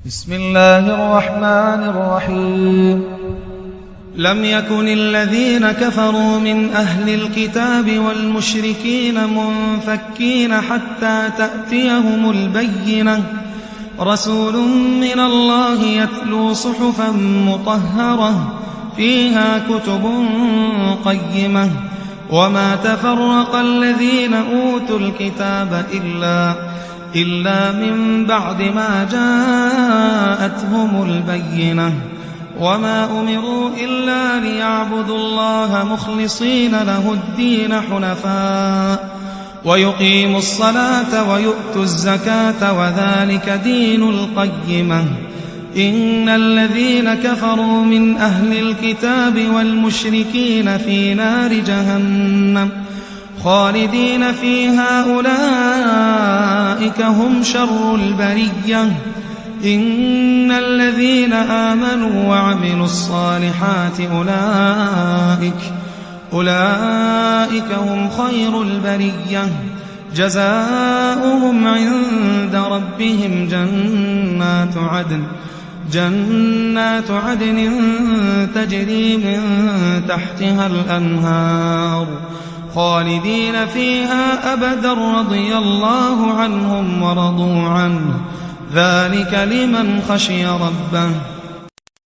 بسم الله الرحمن الرحيم. لم يكن الذين كفروا من أهل الكتاب والمشركين منفكين حتى تأتيهم البينة، رسول من الله يتلو صحفا مطهرة فيها كتب قيمة، وما تفرق الذين أوتوا الكتاب إلا من بعد ما جاءتهم البينة، وما أمروا إلا ليعبدوا الله مخلصين له الدين حنفاء ويقيموا الصلاة ويؤتوا الزكاة وذلك دين القيمة. إن الذين كفروا من أهل الكتاب والمشركين في نار جهنم خالدين فيها أولئك هم شر البرية. إن الذين آمنوا وعملوا الصالحات أولئك هم خير البرية. جزاؤهم عند ربهم جنات عدن تجري من تحتها الأنهار خالدين فيها أبدا رضي الله عنهم ورضوا عنه، ذلك لمن خشي ربه.